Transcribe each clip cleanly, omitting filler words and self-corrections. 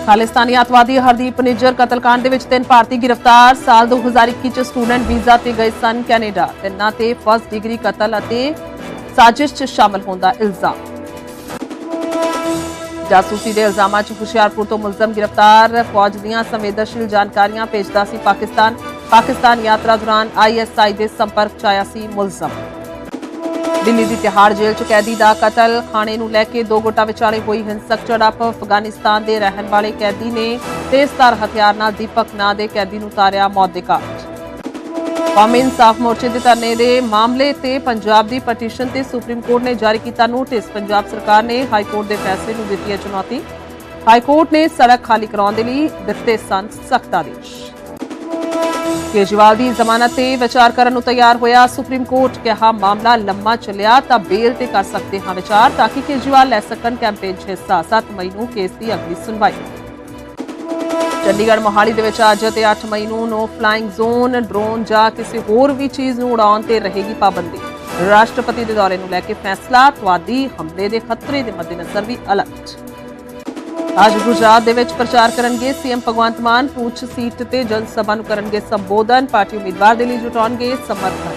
खालिस्तानी अतवादी हरदीप निज्जर कतलकांड ਦੇ ਵਿੱਚ 3 ਭਾਰਤੀ ਗ੍ਰਿਫਤਾਰ। ਸਾਲ 2021 ਚ ਸਟੂਡੈਂਟ ਵੀਜ਼ਾ ਤੇ ਗਏ ਸਨ ਕੈਨੇਡਾ। ਤਿੰਨਾਂ ਤੇ ਫਸਟ ਡਿਗਰੀ ਕਤਲ ਅਤੇ ਸਾਜ਼ਿਸ਼ ਚ ਸ਼ਾਮਲ ਹੋਣ ਦਾ ਇਲਜ਼ਾਮ। ਜਾਸੂਸੀ ਦੇ ਇਲਜ਼ਾਮਾਂ ਚ ਹੁਸ਼ਿਆਰਪੁਰ ਤੋਂ ਮੁਲਜ਼ਮ ਗ੍ਰਿਫਤਾਰ। ਫੌਜ ਦੀਆਂ ਸੰਵੇਦਨਸ਼ੀਲ ਜਾਣਕਾਰੀਆਂ ਭੇਜਦਾ ਸੀ ਪਾਕਿਸਤਾਨ ਯਾਤਰਾ ਦੌਰਾਨ ISI ਦੇ ਸੰਪਰਕ ਚ ਆਇਆ ਸੀ ਮੁਲਜ਼ਮ। दिल्ली की तिहाड़ जेल च कैदी का कतल। खाने नूं लैके दो गुटां विचाले हुई हिंसक झड़प। अफगानिस्तान के रहने वाले कैदी ने तेजधार हथियार नाल दीपक नां दे कैदी नूं उतारिया मौत दे घाट। कौमी इंसाफ मोर्चे के धरने के मामले ते पंजाब की पटीशन ते सुप्रीम कोर्ट ने जारी किया नोटिस। पंजाब सरकार ने हाईकोर्ट के फैसले नूं दित्ती है चुनौती। हाईकोर्ट ने सड़क खाली कराउण दे लई दित्ते सन सख्त आदेश। केजरीवाल की जमानत ते विचार करन नूं तैयार होया सुप्रीम कोर्ट। कहा मामला लंबा चलिया तां बेल ते कर सकते हां विचार ताकि केजरीवाल लै सकन कैंपेन च हिस्सा। 7 मई नूं केस की अगली सुनवाई। चंडीगढ़ मोहाली दे विच अज ते 8 मई नूं नो फ्लाइंग जोन। ड्रोन जां किसी होर भी चीज़ नूं उड़ाउण ते रहेगी पाबंदी। राष्ट्रपति दे दौरे नूं लैके फैसला। अतवादी हमले के खतरे के मद्देनज़र भी अलर्ट। आज गुजरात दे विच प्रचार करनगे सीएम भगवंत मान। पूछ सीट ते जन सभा नूं करनगे संबोधन। पार्टी उम्मीदवार दे लई जुटाउणगे समर्थन।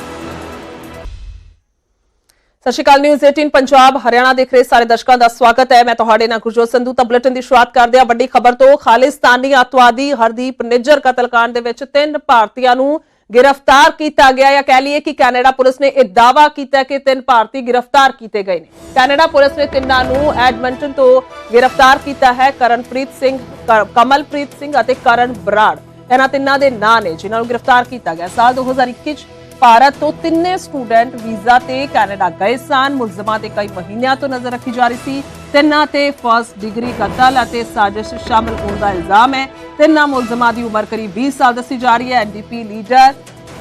सत श्री अकाल। न्यूज़ 18 पंजाब हरियाणा देख रहे सारे दर्शकों का स्वागत है। मैं तुहाडे नाल गुरजोत संधू। तां बुलेटिन की शुरुआत करदे हां वड्डी खबर तो। खालिस्तानी अतवादी हरदीप निज्जर कतलकांड दे विच 3 भारतीयां नूं गिरफ्तार किया गया या कह लीए कि कैनेडा पुलिस ने यह दावा किया कि 3 भारतीय गिरफ्तार किए गए हैं। कैनेडा पुलिस ने तिन्हां नूं एडमंटन तो गिरफ्तार किया है। करणप्रीत सिंह, कमलप्रीत सिंह और करण बराड़ इन्हां तिन्हां दे नां ने जिन्हां नूं गिरफ्तार किया गया। साल 2021 भारत तो तिन्ने स्टूडेंट वीजा ते कैनेडा गए सन। मुलजमां ते कई महीनों तो नजर रखी जा रही थी। तिन्हां ते फर्स्ट डिग्री कतल और साजिश शामिल होने का इल्जाम है। तिन्हां मुलजमां की उम्र करीब 20 साल दसी जा रही है। NDP लीडर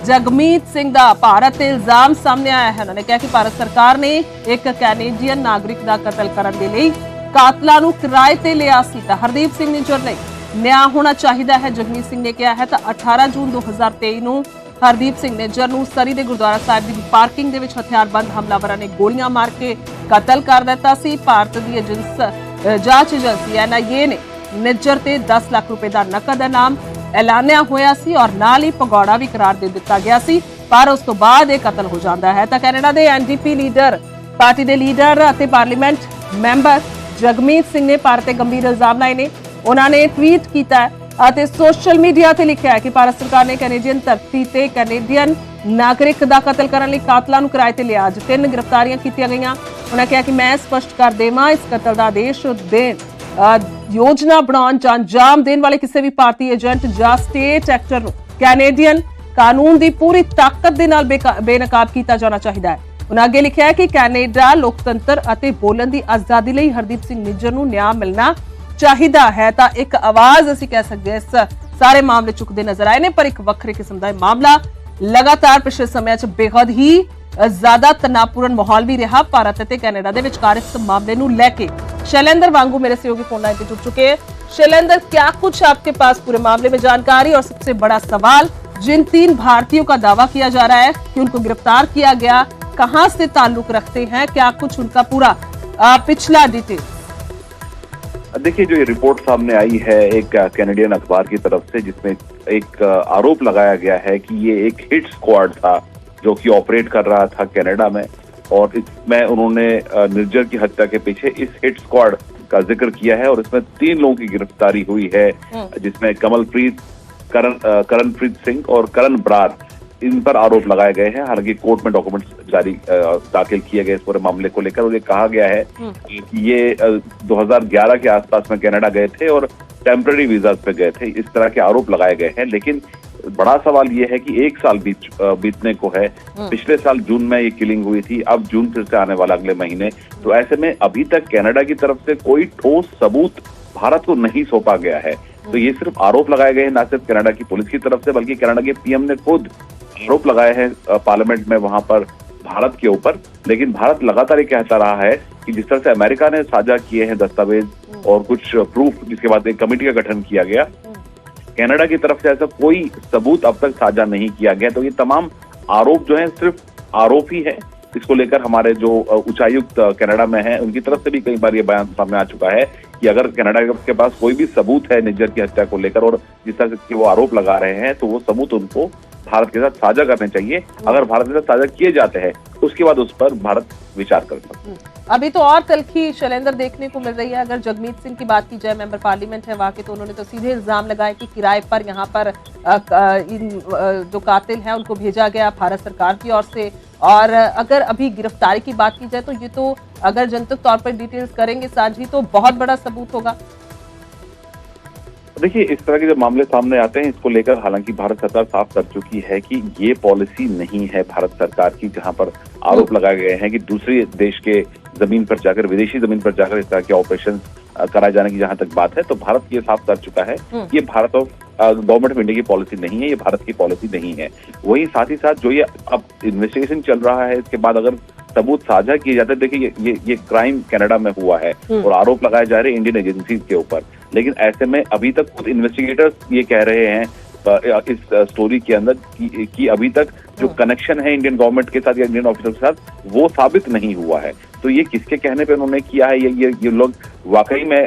जगमीत सिंह का भारत से इल्जाम सामने आया है। उन्होंने कहा कि भारत सरकार ने एक कैनेडियन नागरिक का कतल करने के लिए कातलां नूं किराए ते लिया सी। हरदीप सिंह निज्जर ने न्याय होना चाहिए है जगमीत सिंह ने कहा है। 18 जून 2023 नूं हरदीप सिंह निज्जर नूं सरी दे गुरुद्वारा साहिब की पार्किंग दे विच हथियारबंद हमलावरां ने गोलियां मार के कतल कर दिता सी। भारत की जांच एजेंसी NIA ने निज्जर ते 10 लाख रुपए का नकद इनाम ऐलानिया होया सी और नाल ही भगौड़ा भी करार दे दिता गया सी। पर उस तो बाद यह कतल हो जाता है। तो कैनेडा के NDP लीडर पार्टी के लीडर और पार्लीमेंट मैंबर जगमीत सिंह ने भारत ते गंभीर इल्जाम लाए ने। उन्होंने ट्वीट किया है सोशल मीडिया से लिखा है कि भारत सरकार ने कैनेडियन धरती ते कैनेडियन नागरिक का कतल करने लई कातलां नूं किराए ते लिया। अज 3 गिरफ्तारियां कीतियां गईयां। उन्होंने कहा कि मैं स्पष्ट कर देवां इस कतल का आदेश देण योजना बनाउण जां अंजाम देण वाले किसी भी भारतीय एजेंट जां स्टेट एक्टर नूं कैनेडियन कानून की पूरी ताकत दे नाल बेनकाब किया जाना चाहिए है। उन्होंने अगे लिखा है कि कैनेडा लोकतंत्र और बोलण की आजादी लई हरदीप सिंह निज्जर नूं न्याय मिलना चाहिए है। तो एक आवाज असीं कह सकते हैं इस सारे मामले चुकते नजर आए ने। पर एक वक्रे किस्म का मामला लगातार पिछले समय च बेहद ही ज्यादा तनावपूर्ण माहौल भी रहा भारत और कैनेडा के विचकार इस मामले नूं लैके। शैलेंद्र वांगू मेरे सहयोगी फोन लाइन पर जुड़ चुके हैं। शैलेंद्र, क्या कुछ आपके पास पूरे मामले में जानकारी? और सबसे बड़ा सवाल, जिन 3 भारतीयों का दावा किया जा रहा है कि उनको गिरफ्तार किया गया, कहां से ताल्लुक रखते हैं? क्या कुछ उनका पूरा पिछला डिटेल? देखिए, जो ये रिपोर्ट सामने आई है एक कैनेडियन अखबार की तरफ से, जिसमें एक आरोप लगाया गया है कि ये एक हिट स्क्वाड था जो कि ऑपरेट कर रहा था कनाडा में। और इसमें उन्होंने निज्जर की हत्या के पीछे इस हिट स्क्वाड का जिक्र किया है। और इसमें 3 लोगों की गिरफ्तारी हुई है, जिसमें कमलप्रीत, करणप्रीत सिंह और करण बराड़, इन पर आरोप लगाए गए हैं। हालांकि कोर्ट में डॉक्यूमेंट्स जारी दाखिल किए गए इस पूरे मामले को लेकर। और ये कहा गया है कि ये 2011 के आसपास में कनाडा गए थे और टेम्पररी वीजा पे गए थे। इस तरह के आरोप लगाए गए हैं। लेकिन बड़ा सवाल ये है कि 1 साल बीतने को है। पिछले साल जून में ये किलिंग हुई थी, अब जून फिर से आने वाला अगले महीने। तो ऐसे में अभी तक कनाडा की तरफ से कोई ठोस सबूत भारत को नहीं सौंपा गया है। तो ये सिर्फ आरोप लगाए गए हैं, ना सिर्फ कनाडा की पुलिस की तरफ से, बल्कि कनाडा के PM ने खुद आरोप लगाए हैं पार्लियामेंट में वहां पर भारत के ऊपर। लेकिन भारत लगातार ये कहता रहा है कि जिस तरह से अमेरिका ने साझा किए हैं दस्तावेज और कुछ प्रूफ, जिसके बाद एक कमेटी का गठन किया गया, कनाडा की तरफ से ऐसा कोई सबूत अब तक साझा नहीं किया गया। तो ये तमाम आरोप जो है सिर्फ आरोप ही है। इसको लेकर हमारे जो उच्चायुक्त कनाडा में हैं उनकी तरफ से भी कई बार ये बयान सामने आ चुका है कि अगर कनाडा के पास कोई भी सबूत है निज्जर की हत्या को लेकर और जिस तरह से वो आरोप लगा रहे हैं तो वो सबूत उनको भारत के साथ साझा करने चाहिए। अगर भारत के साथ साझा किए जाते हैं उसके बाद उस पर भारत विचार कर सकता है। अभी तो और तल्खी शैलेंद्र देखने को मिल रही है। अगर जगमीत सिंह की बात की जाए, मेंबर पार्लियामेंट है वहां के, तो उन्होंने तो सीधे इल्जाम लगाए कि किराए पर यहाँ पर जो कातिल है उनको भेजा गया भारत सरकार की ओर से। और अगर अभी गिरफ्तारी की बात की जाए तो ये तो अगर जनतक तौर पर डिटेल्स करेंगे साझी तो बहुत बड़ा सबूत होगा। देखिए, इस तरह के जब मामले सामने आते हैं इसको लेकर हालांकि भारत सरकार साफ कर चुकी है कि ये पॉलिसी नहीं है भारत सरकार की, जहां पर आरोप लगाए गए हैं कि दूसरे देश के जमीन पर जाकर, विदेशी जमीन पर जाकर इस तरह के ऑपरेशन कराए जाने की जहां तक बात है तो भारत ये साफ कर चुका है ये भारत और गवर्नमेंट ऑफ इंडिया की पॉलिसी नहीं है, ये भारत की पॉलिसी नहीं है। वहीं साथ ही साथ जो ये अब इन्वेस्टिगेशन चल रहा है इसके बाद अगर सबूत साझा किए जाते हैं, देखिए ये क्राइम कनाडा में हुआ है और आरोप लगाए जा रहे हैं इंडियन एजेंसीज के ऊपर, लेकिन ऐसे में अभी तक खुद इन्वेस्टिगेटर्स ये कह रहे हैं इस स्टोरी के अंदर कि अभी तक जो कनेक्शन है इंडियन गवर्नमेंट के साथ या इंडियन ऑफिसर के साथ वो साबित नहीं हुआ है। तो ये किसके कहने पे उन्होंने किया है, ये लोग वाकई में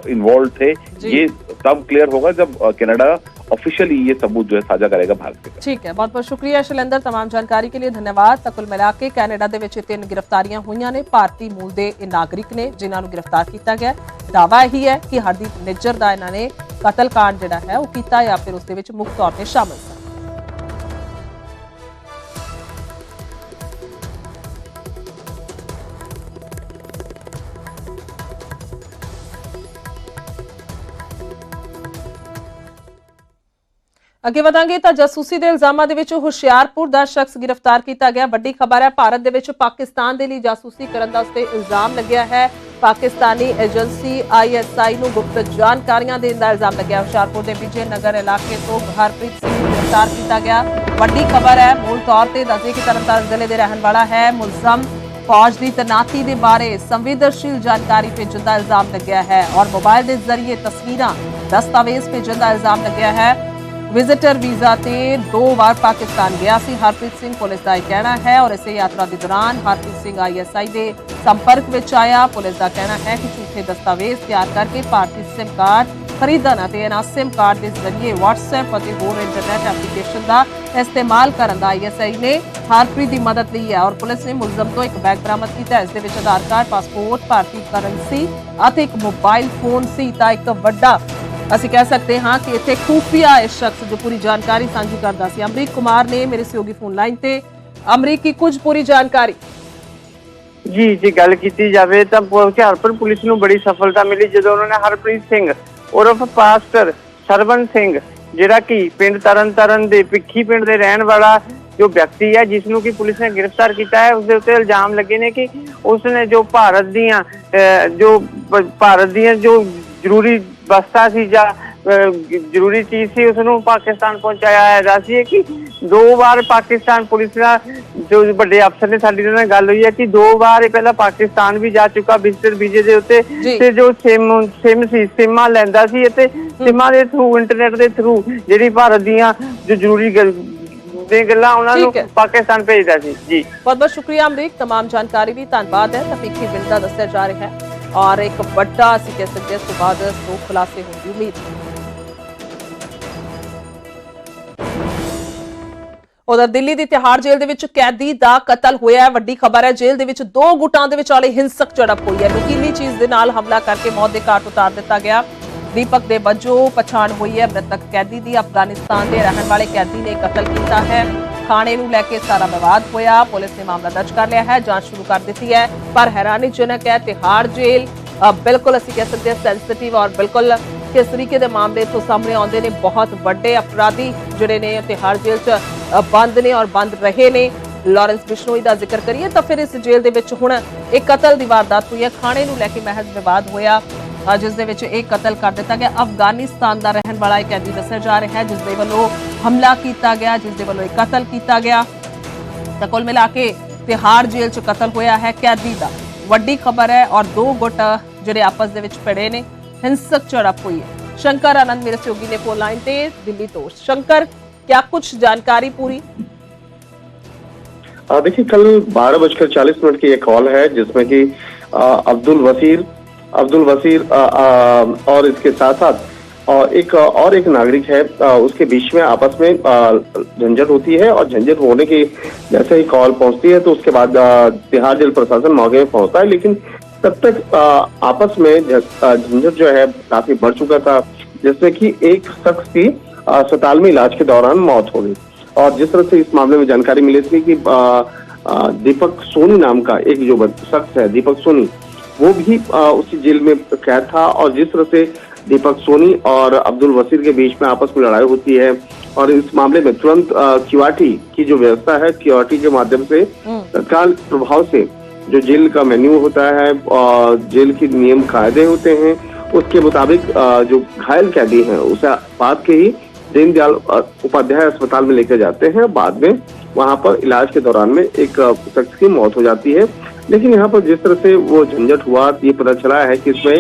इन्वॉल्व थे, ये तब क्लियर होगा जब कनाडा ऑफिशियली ये सबूत जो है साझा करेगा भारत के साथ। ठीक है, बहुत बहुत शुक्रिया शैलेंद्र, तमाम जानकारी के लिए धन्यवाद। ਤਾਂ ਕੁੱਲ ਮਿਲਾ ਕੇ ਕੈਨੇਡਾ ਦੇ ਵਿੱਚ 3 ਗ੍ਰਿਫਤਾਰੀਆਂ ਹੋਈਆਂ ਨੇ ਭਾਰਤੀ ਮੂਲ ਦੇ ਇਹ ਨਾਗਰਿਕ ਨੇ ਜਿਨ੍ਹਾਂ ਨੂੰ ਗ੍ਰਿਫਤਾਰ ਕੀਤਾ ਗਿਆ। ਦਾਅਵਾ ਇਹੀ ਹੈ ਕਿ ਹਰਦੀਪ ਨਿੱਜਰ ਦਾ ਇਹਨਾਂ ਨੇ ਕਤਲकांड ਜਿਹੜਾ ਹੈ ਉਹ ਕੀਤਾ ਜਾਂ ਫਿਰ ਉਸ ਦੇ ਵਿੱਚ ਮੁੱਖ ਤੌਰ ਤੇ ਸ਼ਾਮਲ ਸੀ। ਅੱਗੇ ਵਧਾਂਗੇ ਤਾਂ ਜਾਸੂਸੀ ਦੇ ਇਲਜ਼ਾਮਾਂ ਦੇ ਵਿੱਚ ਹੁਸ਼ਿਆਰਪੁਰ ਦਾ ਸ਼ਖਸ ਗ੍ਰਿਫਤਾਰ ਕੀਤਾ ਗਿਆ। ਵੱਡੀ ਖਬਰ ਹੈ, ਭਾਰਤ ਦੇ ਵਿੱਚ ਪਾਕਿਸਤਾਨ ਦੇ ਲਈ ਜਾਸੂਸੀ ਕਰਨ ਦਾ ਉਸ ਤੇ ਇਲਜ਼ਾਮ ਲੱਗਿਆ ਹੈ। ਪਾਕਿਸਤਾਨੀ ਏਜੰਸੀ ISI ਨੂੰ ਗੁਪਤ ਜਾਣਕਾਰੀਆਂ ਦੇਣ ਦਾ ਇਲਜ਼ਾਮ ਲੱਗਿਆ। ਹੁਸ਼ਿਆਰਪੁਰ ਦੇ ਵਿਜੇ ਨਗਰ ਇਲਾਕੇ ਤੋਂ ਹਰਪ੍ਰੀਤ ਸਿੰਘ ਨੂੰ ਗ੍ਰਿਫਤਾਰ ਕੀਤਾ ਗਿਆ। ਵੱਡੀ ਖਬਰ ਹੈ, ਮੂਲ ਤੌਰ ਤੇ ਦੱਸਦੇ ਕਿ ਤਰਨਤਾਰਨ ਜ਼ਿਲ੍ਹੇ ਦੇ ਰਹਿਣ ਵਾਲਾ ਹੈ। ਮੁਲਜ਼ਮ फौज की तैनाती के बारे संवेदनशील जानकारी भेजने का इल्जाम लग्या है और मोबाइल के जरिए तस्वीर दस्तावेज भेजने का इल्जाम लग्या है। विजिटर वीजा ते 2 बार पाकिस्तान गया सी हरप्रीत सिंह, पुलिस का यह कहना है। और इसे यात्रा के दौरान हरप्रीत सिंह ISI के संपर्क में आया। पुलिस का कहना है कि झूठे दस्तावेज तैयार करके भारतीय सिम कार्ड खरीदन और इन्हां सिम कार्ड के जरिए WhatsApp और होर इंटरनेट एप्लीकेशन का इस्तेमाल करने का ISI ने हरप्रीत की मदद ली है। और पुलिस ने मुलजम तो एक बैग बरामद किया, इस दे विच आधार कार्ड, पासपोर्ट, भारतीय करंसी और एक मोबाइल फोन सी। तां एक वड्डा ਅਸੀਂ कह सकते हाँ कि इत्थे खुफिया इस शख्स जो पूरी जानकारी साझी करता सी। अमरीक कुमार ने मेरे सहयोगी फोन लाइन ते। अमरीक की कुछ पूरी जानकारी जी जी गल की जाए तो हुशियारपुर पुलिस नूं बड़ी सफलता मिली जो उन्होंने हरप्रीत सिंह उर्फ पास्टर सरवन सिंह जिहड़ा कि पिंड तरनताਰਨ ਦੇ ਭਿੱਖੀ ਪਿੰਡ ਦੇ ਰਹਿਣ ਵਾਲਾ जो व्यक्ति है जिसनों की पुलिस ने गिरफ्तार किया है, उसके उत्ते इल्जाम लगे ने कि उसने जो भारत दियां जो जरूरी वस्तां सी या जरूरी चीज सी उसनों पाकिस्तान पहुंचाया है। दसिए कि 2 बार पाकिस्तान पुलिस का जो बड़े अफसर ने साडी नाल गल हुई है कि 2 बार पहला पाकिस्तान भी जा चुका विजिटर वीजे दे उत्ते ते जो सिम सी सिमा लैंदा सी ते सिमा दे थ्रू इंटरनेट दे थ्रू जेहड़ी भारत दियां जो जरूरी पाकिस्तान भेजदा सी। जी बहुत बहुत शुक्रिया अमरीक, तमाम जानकारी भी धन्यवाद है। तफीकी पिंड का दस्या जा रहा है और एक बड़ा असीं कह सकते हैं बाद सो खुलासे होने की उम्मीद है। उधर दिल्ली की तिहाड़ जेल दे विच कैदी दा कतल होया है। वड्डी खबर है, जेल दे विच 2 गुटां दे विचाले हिंसक झड़प हुई है। नुकीली चीज दे नाल हमला करके मौत दे घाट उतार दिता गया। दीपक दे वजों पछाण हुई है। मृतक कैदी दी अफगानिस्तान के रहने वाले कैदी ने कतल किया है। खाने नूं लैके सारा विवाद होया, पुलिस ने मामला दर्ज कर लिया है, जांच शुरू कर दी है। पर हैरानीजनक है, तिहाड़ जेल बिल्कुल असीं कह सकते हैं सेंसिटिव और बिल्कुल किस तरीके के मामले तो सामने आते हैं। बहुत बड़े अपराधी जिहड़े ने तिहाड़ जेल च बंद ने और बंद रहे ने। लॉरेंस बिश्नोई का जिक्र करिए तो फिर इस जेल दे विच हुण एक कतल की वारदात हुई है। खाने नूं लैके महज विवाद होया जिस दे विच एक कतल कर दिता गया। अफगानिस्तान का रहने वाला एक कैदी दस्या जा रहा है जिस दे वल्लों हमला किया गया, जिस दे वल्लों एक कतल किया गया। तो कुल मिला के तिहाड़ जेल च कतल होया है कैदी का। वड्डी खबर है और 2 गुट जिहड़े आपस दे विच भिड़े ने, हिंसक झड़प हुई है। शंकर आनंद मेरे सहयोगी ने फोन लाइन ते दिल्ली तो। शंकर, क्या कुछ जानकारी पूरी? देखिए, कल 12:40 की एक कॉल है जिसमें कि अब्दुल वसीर और इसके साथ साथ और एक नागरिक है, उसके बीच में आपस में झंझट होती है और झंझट होने की जैसे ही कॉल पहुंचती है तो उसके बाद तिहाड़ जेल प्रशासन मौके में पहुंचता है, लेकिन तब तक आपस में झंझट जो है काफी बढ़ चुका था, जिसमें कि एक शख्स की अस्पताल में इलाज के दौरान मौत हो गई। और जिस तरह से इस मामले में जानकारी मिली थी कि दीपक सोनी नाम का एक जो शख्स है, दीपक सोनी, वो भी उसी जेल में कैद था। और जिस तरह से दीपक सोनी और अब्दुल वसीर के बीच में आपस में लड़ाई होती है और इस मामले में तुरंत क्यूआरटी की जो व्यवस्था है, क्यूआरटी के माध्यम से तत्काल प्रभाव से जो जेल का मेन्यू होता है और जेल के नियम कायदे होते हैं, उसके मुताबिक जो घायल कैदी हैं उसे बात के ही दीनदयाल उपाध्याय अस्पताल में लेकर जाते हैं। बाद में वहां पर इलाज के दौरान में एक शख्स की मौत हो जाती है। लेकिन यहाँ पर जिस तरह से वो झंझट हुआ, ये पता चला है कि इसमें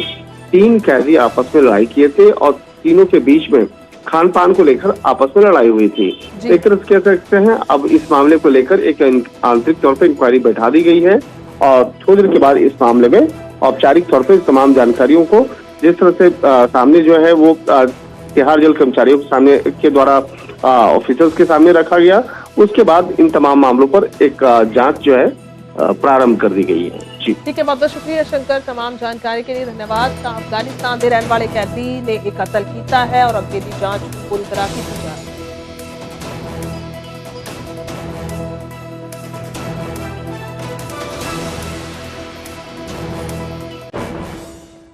3 कैदी आपस में लड़ाई किए थे और तीनों के बीच में खान पान को लेकर आपस में लड़ाई हुई थी। एक तरह से कह सकते हैं अब इस मामले को लेकर एक आंतरिक तौर पर इंक्वायरी बैठा दी गई है और थोड़ी देर के बाद इस मामले में औपचारिक तौर पर तमाम जानकारियों को जिस तरह से सामने जो है वो तिहाड़ जेल कर्मचारियों के सामने के द्वारा ऑफिसर्स के सामने रखा गया, उसके बाद इन तमाम मामलों पर एक जांच जो है प्रारंभ कर दी गई है। जी ठीक है, बहुत बहुत शुक्रिया शंकर, तमाम जानकारी के लिए धन्यवाद। अफगानिस्तान के रहने वाले कैदी ने एक कत्ल किया है और अगे की जांच पूरी तरह की जा रही है।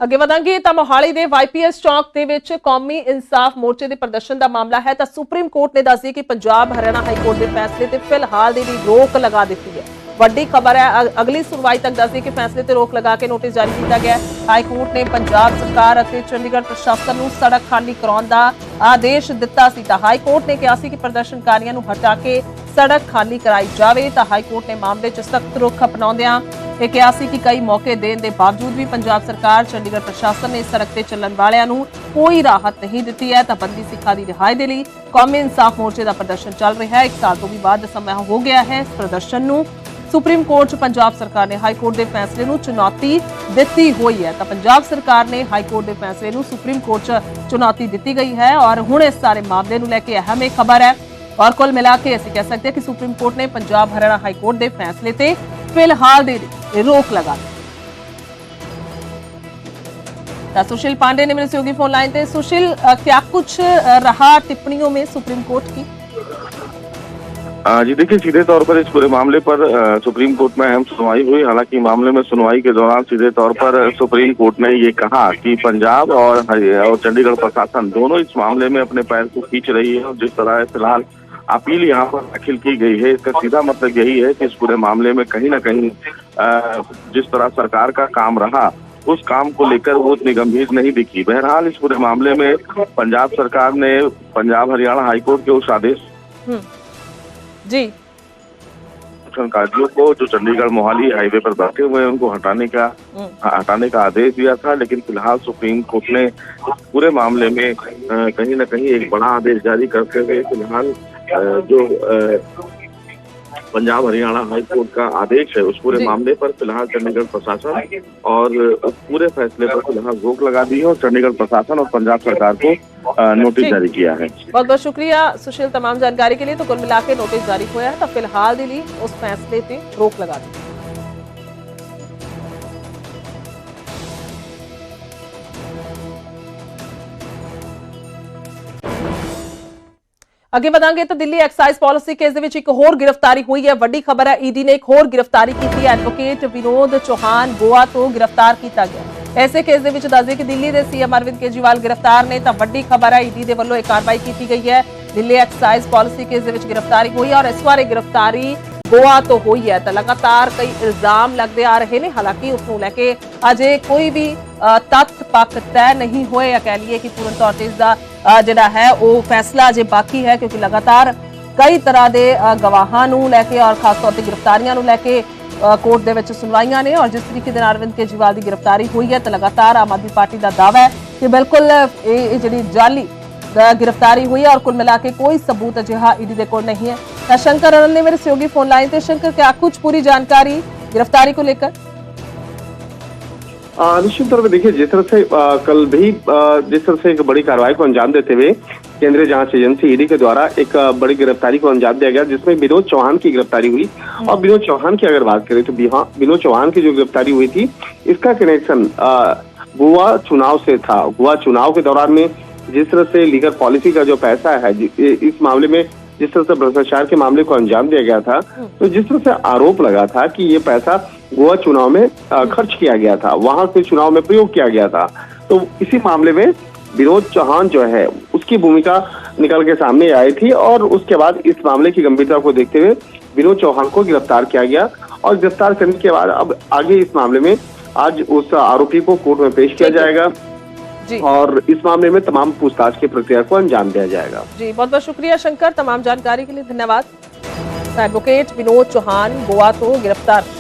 ਅੱਗੇ ਵਧਾਂਗੇ ਤਾਂ ਮੋਹਾਲੀ ਦੇ ਵਾਈਪੀਐਸ ਚੌਕ ਦੇ ਵਿੱਚ ਕੌਮੀ ਇਨਸਾਫ ਮੋਰਚੇ ਦੇ ਪ੍ਰਦਰਸ਼ਨ ਦਾ ਮਾਮਲਾ ਹੈ ਤਾਂ ਸੁਪਰੀਮ ਕੋਰਟ ਨੇ ਦੱਸਿਆ ਕਿ ਪੰਜਾਬ ਹਰਿਆਣਾ ਹਾਈ ਕੋਰਟ ਦੇ ਫੈਸਲੇ ਤੇ ਫਿਲਹਾਲ ਦੀ ਰੋਕ ਲਗਾ ਦਿੱਤੀ ਹੈ। ਵੱਡੀ ਖਬਰ ਹੈ, ਅਗਲੀ ਸੁਣਵਾਈ ਤੱਕ ਦੱਸਿਆ ਕਿ ਫੈਸਲੇ ਤੇ ਰੋਕ ਲਗਾ ਕੇ ਨੋਟਿਸ ਜਾਰੀ ਕੀਤਾ ਗਿਆ ਹੈ। ਹਾਈ ਕੋਰਟ ਨੇ ਪੰਜਾਬ ਸਰਕਾਰ ਅਤੇ ਚੰਡੀਗੜ੍ਹ ਪ੍ਰਸ਼ਾਸਨ ਨੂੰ ਸੜਕ ਖਾਲੀ ਕਰਾਉਣ ਦਾ ਆਦੇਸ਼ ਦਿੱਤਾ ਸੀ ਤਾਂ ਹਾਈ ਕੋਰਟ ਨੇ ਕਿਹਾ ਸੀ ਕਿ ਪ੍ਰਦਰਸ਼ਨਕਾਰੀਆਂ ਨੂੰ ਹਟਾ ਕੇ ਸੜਕ ਖਾਲੀ ਕਰਾਈ ਜਾਵੇ ਤਾਂ ਹਾਈ ਕੋਰਟ ਨੇ ਮਾਮਲੇ 'ਚ ਸਖਤ ਰੁਖ ਅਪਣਾਉਂਦਿਆਂ ਇਹ ਕਿਹਾ ਸੀ ਕਿ ਕਈ ਮੌਕੇ ਦੇਣ ਦੇ ਬਾਵਜੂਦ ਵੀ ਪੰਜਾਬ ਸਰਕਾਰ ਚੰਡੀਗੜ੍ਹ ਪ੍ਰਸ਼ਾਸਨ ਨੇ ਸੜਕ ਤੇ ਚੱਲਣ ਵਾਲਿਆਂ ਨੂੰ ਕੋਈ ਰਾਹਤ ਨਹੀਂ ਦਿੱਤੀ ਹੈ ਤਾਂ ਬੰਦੀ ਸਿੱਖਾਂ ਦੀ ਰਿਹਾਈ ਦੇ ਲਈ ਕੌਮੀ ਇਨਸਾਫ ਮੋਰਚੇ ਦਾ ਪ੍ਰਦਰਸ਼ਨ ਚੱਲ ਰਿਹਾ ਹੈ। 1 ਸਾਲ ਤੋਂ ਵੀ ਵੱਧ ਸਮਾਂ ਹੋ ਗਿਆ ਹੈ ਇਸ ਪ੍ਰਦਰਸ਼ਨ ਨੂੰ। ਸੁਪਰੀਮ ਕੋਰਟ 'ਚ ਪੰਜਾਬ ਸਰਕਾਰ ਨੇ ਹਾਈ ਕੋਰਟ ਦੇ ਫੈਸਲੇ ਨੂੰ ਚੁਣੌਤੀ ਦਿੱਤੀ ਹੋਈ ਹੈ ਤਾਂ ਪੰਜਾਬ ਸਰਕਾਰ ਨੇ ਹਾਈ ਕੋਰਟ ਦੇ ਫੈਸਲੇ ਨੂੰ ਸੁਪਰੀਮ ਕੋਰਟ 'ਚ ਚੁਣੌਤੀ ਦਿੱਤੀ ਗਈ ਹੈ ਔਰ ਹੁਣ ਇਸ ਸਾਰੇ ਮਾਮਲੇ ਨੂੰ ਲੈ ਕੇ ਅਹਿਮ ਇਹ ਖਬਰ ਹੈ और कुल मिला के ऐसे कह सकते हैं कि सुप्रीम कोर्ट ने पंजाब हरियाणा हाई कोर्ट के फैसले ते फिलहाल दे रोक लगा दी। सुशील पांडे ने मेरे सहयोगी फोन लाइन थे। सुशील, क्या कुछ रहा टिप्पणियों में सुप्रीम कोर्ट की? जी देखिए, सीधे तौर पर इस पूरे मामले पर सुप्रीम कोर्ट में अहम सुनवाई हुई। हालांकि मामले में सुनवाई के दौरान सीधे तौर पर सुप्रीम कोर्ट ने ये कहा कि पंजाब और चंडीगढ़ प्रशासन दोनों इस मामले में अपने पैर को खींच रही है और जिस तरह फिलहाल अपील यहाँ पर दाखिल की गई है, इसका सीधा मतलब यही है कि इस पूरे मामले में कहीं ना कहीं जिस तरह सरकार का काम रहा उस काम को लेकर वो उतनी गंभीर नहीं दिखी। बहरहाल इस पूरे मामले में पंजाब सरकार ने पंजाब हरियाणा हाईकोर्ट के उस आदेश जी काजियों को जो चंडीगढ़ मोहाली हाईवे पर बैठे हुए हैं उनको हटाने का आदेश दिया था, लेकिन फिलहाल सुप्रीम कोर्ट ने पूरे मामले में कहीं ना कहीं एक बड़ा आदेश जारी करते हुए फिलहाल जो पंजाब हरियाणा हाई कोर्ट का आदेश है उस पूरे मामले पर फिलहाल चंडीगढ़ प्रशासन और उस पूरे फैसले पर फिलहाल रोक लगा दी है और चंडीगढ़ प्रशासन और पंजाब सरकार को नोटिस जारी किया है। बहुत बहुत शुक्रिया सुशील तमाम जानकारी के लिए। तो कुल मिला के नोटिस जारी होया है तो फिलहाल दे लिए उस फैसले पे रोक लगा दी। ਅੱਗੇ ਵਧਾਂਗੇ ਤਾਂ ਦਿੱਲੀ ਐਕਸਾਈਜ਼ ਪਾਲਿਸੀ ਕੇਸ ਦੇ ਵਿੱਚ ਇੱਕ ਹੋਰ ਗ੍ਰਿਫਤਾਰੀ ਹੋਈ ਹੈ। ਵੱਡੀ ਖਬਰ ਹੈ, ਈਡੀ ਨੇ ਇੱਕ ਹੋਰ ਗ੍ਰਿਫਤਾਰੀ ਕੀਤੀ ਹੈ। ਐਡਵੋਕੇਟ ਵਿਨੋਦ ਚੌਹਾਨ ਗੋਆ ਤੋਂ ਗ੍ਰਿਫਤਾਰ ਕੀਤਾ ਗਿਆ। ਐਸੇ ਕੇਸ ਦੇ ਵਿੱਚ ਦੱਸਦੇ ਕਿ ਦਿੱਲੀ ਦੇ ਸੀਐਮ ਅਰਵਿੰਦ ਕੇਜਰੀਵਾਲ ਗ੍ਰਿਫਤਾਰ ਨੇ ਤਾਂ ਵੱਡੀ ਖਬਰ ਹੈ, ਈਡੀ ਦੇ ਵੱਲੋਂ ਇਹ ਕਾਰਵਾਈ ਕੀਤੀ ਗਈ ਹੈ। ਦਿੱਲੀ ਐਕਸਾਈਜ਼ ਪਾਲਿਸੀ ਕੇਸ ਦੇ ਵਿੱਚ ਗ੍ਰਿਫਤਾਰੀ ਹੋਈ ਔਰ ਇਸ ਵਾਰ ਇਹ ਗ੍ਰਿਫਤਾਰੀ ਗੋਆ ਤੋਂ ਹੋਈ ਹੈ ਤਾਂ ਲਗਾਤਾਰ ਕਈ ਇਲਜ਼ਾਮ ਲੱਗਦੇ ਆ ਰਹੇ ਨੇ। ਹਾਲਾਂਕਿ ਉਸ ਨੂੰ ਲੈ ਕੇ ਅਜੇ ਕੋਈ ਵੀ ਤੱਥ ਪੱਕ ਤੈਅ ਨਹੀਂ ਹੋਏ ਜਾਂ ਕਹਿ ਲਈਏ ਕਿ ਪੂਰਨ ਤੌਰ ਤੇ ਇਸ ਦਾ ਜਿਹੜਾ ਹੈ ਉਹ ਫੈਸਲਾ ਅਜੇ ਬਾਕੀ ਹੈ ਕਿਉਂਕਿ ਲਗਾਤਾਰ ਕਈ ਤਰ੍ਹਾਂ ਦੇ ਗਵਾਹਾਂ ਨੂੰ ਲੈ ਕੇ ਔਰ ਖਾਸ ਤੌਰ ਤੇ ਗ੍ਰਿਫਤਾਰੀਆਂ ਨੂੰ ਲੈ ਕੇ ਕੋਰਟ ਦੇ ਵਿੱਚ ਸੁਣਵਾਈਆਂ ਨੇ ਔਰ ਜਿਸ ਤਰੀਕੇ ਦੇ ਨਾਲ ਅਰਵਿੰਦ ਕੇਜਰੀਵਾਲ ਦੀ ਗ੍ਰਿਫਤਾਰੀ ਹੋਈ ਹੈ ਤਾਂ ਲਗਾਤਾਰ ਆਮ ਆਦਮੀ ਪਾਰਟੀ ਦਾ ਦਾਅਵਾ ਹੈ ਕਿ ਬਿਲਕੁਲ ਇਹ ਜਿਹੜੀ ਜਾਲੀ गिरफ्तारी हुई है और कुल मिला के कोई सबूत अजिहा ईडी दे कोल नहीं है। ਤਾਂ शंकर अनंत ने मेरे सहयोगी फोन लाइन थे। शंकर, क्या कुछ पूरी जानकारी गिरफ्तारी को लेकर? निश्चित तौर पर देखिए, जिस तरह से कल भी जिस तरह से एक बड़ी कार्रवाई को अंजाम देते हुए केंद्रीय जांच एजेंसी ईडी के द्वारा एक बड़ी गिरफ्तारी को अंजाम दिया गया, जिसमें विनोद चौहान की गिरफ्तारी हुई। और विनोद चौहान की अगर बात करें तो विनोद चौहान की जो गिरफ्तारी हुई थी, इसका कनेक्शन गोवा चुनाव से था। गोवा चुनाव के दौरान में जिस तरह से लीगल पॉलिसी का जो पैसा है, इस मामले में जिस तरह से भ्रष्टाचार के मामले को अंजाम दिया गया था, तो जिस तरह से आरोप लगा था कि ये पैसा गोवा चुनाव में खर्च किया गया था, वहां से चुनाव में प्रयोग किया गया था, तो इसी मामले में विनोद चौहान जो है उसकी भूमिका निकल के सामने आई थी। और उसके बाद इस मामले की गंभीरता को देखते हुए विनोद चौहान को गिरफ्तार किया गया। और गिरफ्तार करने के बाद अब आगे इस मामले में आज उस आरोपी को कोर्ट में पेश किया जाएगा जी। और इस मामले में तमाम पूछताछ की प्रक्रिया को अंजाम दिया जाएगा। जी, बहुत बहुत शुक्रिया शंकर, तमाम जानकारी के लिए धन्यवाद। एडवोकेट विनोद चौहान गोवा तो गिरफ्तार।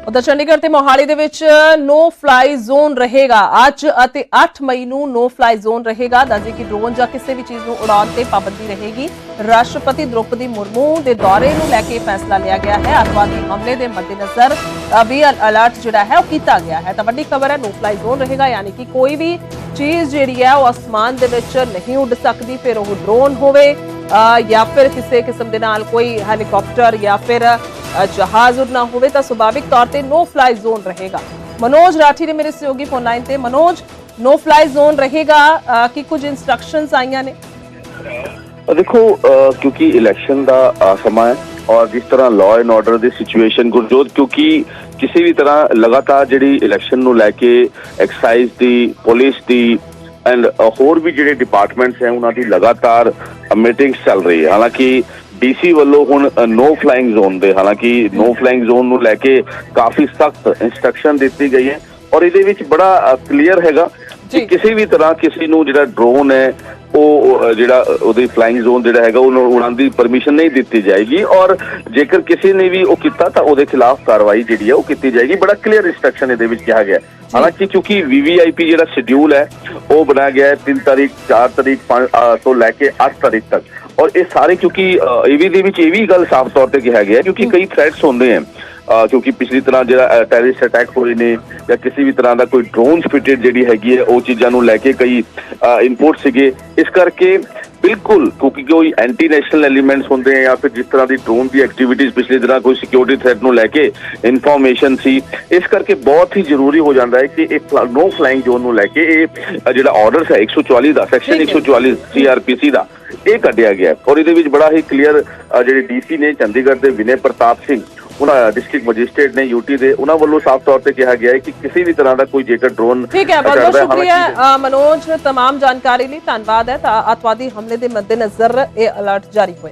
उधर चंडीगढ़ ਤੇ ਮੋਹਾਲੀ ਦੇ ਵਿੱਚ नो फ्लाई ਜ਼ੋਨ ਰਹੇਗਾ। ਅੱਜ ਅਤੇ 8 ਮਈ ਨੂੰ नो फ्लाई ਜ਼ੋਨ ਰਹੇਗਾ। ਦੱਸਦੇ ਕਿ ਡਰੋਨ ਜਾਂ ਕਿਸੇ ਵੀ ਚੀਜ਼ ਨੂੰ ਉਡਾਉਣ ਤੇ ਪਾਬੰਦੀ ਰਹੇਗੀ। ਰਾਸ਼ਟਰਪਤੀ द्रौपदी मुर्मू ਦੇ ਦੌਰੇ ਨੂੰ ਲੈ ਕੇ ਫੈਸਲਾ ਲਿਆ ਗਿਆ ਹੈ। ਅੱਤਵਾਦੀ ਹਮਲੇ ਦੇ ਮੱਦੇਨਜ਼ਰ ਅਭੀ ਅਲਰਟ ਜਿਹੜਾ ਹੈ ਉਹ ਕੀਤਾ ਗਿਆ ਹੈ। ਤਾਂ ਵੱਡੀ ਖਬਰ ਹੈ, नो फ्लाई ਜ਼ੋਨ ਰਹੇਗਾ, ਯਾਨੀ ਕਿ ਕੋਈ ਵੀ ਚੀਜ਼ ਜਿਹੜੀ ਹੈ ਉਹ ਅਸਮਾਨ ਦੇ ਵਿੱਚ ਨਹੀਂ ਉੱਡ ਸਕਦੀ, ਫਿਰ ਉਹ ਡਰੋਨ ਹੋਵੇ ਜਾਂ ਫਿਰ ਕਿਸੇ ਕਿਸਮ ਦੇ ਨਾਲ ਕੋਈ ਹੈਲੀਕਾਪਟਰ ਜਾਂ ਫਿਰ जहाज उड़ना होवे तो स्वाभाविक तौर पर नो फ्लाई जोन रहेगा। मनोज राठी ने मेरे सहयोगी फोन लाइन थे। मनोज, नो फ्लाई जोन रहेगा कि कुछ इंस्ट्रक्शंस आईयां ने? देखो, क्योंकि इलेक्शन का समा है और जिस तरह लॉ एंड ऑर्डर की सिचुएशन गुरजोत, क्योंकि किसी भी तरह लगातार जी इलेक्शन नूं लैके एक्साइज की, पुलिस की एंड होर भी जिहड़े डिपार्टमेंट्स हैं उन्होंने लगातार मीटिंग्स चल रही है। हालांकि डीसी वालों हुण नो फ्लाइंग जोन दे, हालांकि नो फ्लाइंग जोन नूं लैके काफी सख्त इंस्ट्रक्शन दी गई है और इहदे विच बड़ा क्लीयर हैगा कि किसी भी तरह किसी नूं जिहड़ा ड्रोन है ਉਹ ਜਿਹੜਾ ਉਹਦੀ ਫਲਾਈਂਗ ਜ਼ੋਨ ਜਿਹੜਾ ਹੈਗਾ ਉਹਨੂੰ ਉਡਾਉਣ ਦੀ ਪਰਮਿਸ਼ਨ ਨਹੀਂ ਦਿੱਤੀ ਜਾਏਗੀ ਔਰ ਜੇਕਰ ਕਿਸੇ ਨੇ ਵੀ ਉਹ ਕੀਤਾ ਤਾਂ ਉਹਦੇ ਖਿਲਾਫ ਕਾਰਵਾਈ ਜਿਹੜੀ ਹੈ ਉਹ ਕੀਤੀ ਜਾਏਗੀ। ਬੜਾ ਕਲੀਅਰ ਇੰਸਟਰਕਸ਼ਨ ਇਹਦੇ ਵਿੱਚ ਕਿਹਾ ਗਿਆ। ਹਾਲਾਂਕਿ ਕਿਉਂਕਿ ਵੀਵੀਆਈਪੀ ਜਿਹੜਾ ਸ਼ਡਿਊਲ ਹੈ ਉਹ ਬਣਾਇਆ ਗਿਆ ਹੈ 3 ਤਾਰੀਖ 4 ਤਾਰੀਖ ਤੋਂ ਲੈ ਕੇ 8 ਤਾਰੀਖ ਤੱਕ ਔਰ ਇਹ ਸਾਰੇ ਕਿਉਂਕਿ ਈਵੀ ਦੇ ਵਿੱਚ ਇਹ ਵੀ ਗੱਲ ਸਾਫ਼ ਤੌਰ ਤੇ ਕਿਹਾ ਗਿਆ ਕਿਉਂਕਿ ਕਈ ਥ੍ਰੈਟਸ ਹੁੰਦੇ हैं क्योंकि पिछली तरह जो टैरिस्ट अटैक होए ने या किसी भी तरह का कोई ड्रोन फिटेड जी हैगी है वो चीज़ों को लैके कई इनपुट सीगे इस करके बिल्कुल क्योंकि कोई एंटी नैशनल एलीमेंट्स होंगे या फिर जिस तरह की ड्रोन की एक्टिविटीज़ पिछली तरह कोई सिक्योरिटी थ्रेट को लैके इनफॉर्मेशन सी इस करके बहुत ही जरूरी हो जाता है कि एक नो फ्लाइंग जोन को लैके जो ऑर्डर है 144 का सैक्शन 144 CRPC का ये कढ़िया गया और ये बड़ा ही क्लीयर जो DC ने चंडीगढ़ के विनय प्रताप सिंह डिस्ट्रिक्ट मजिस्ट्रेट ने यूटी दे उन्होंने वालों साफ तौर पे कहा गया है कि किसी भी तरह का कोई जेकर ड्रोन ठीक है। बहुत बहुत शुक्रिया मनोज, तमाम जानकारी लिए धन्यवाद है। अतवादी हमले के मद्देनजर ये अलर्ट जारी हुआ।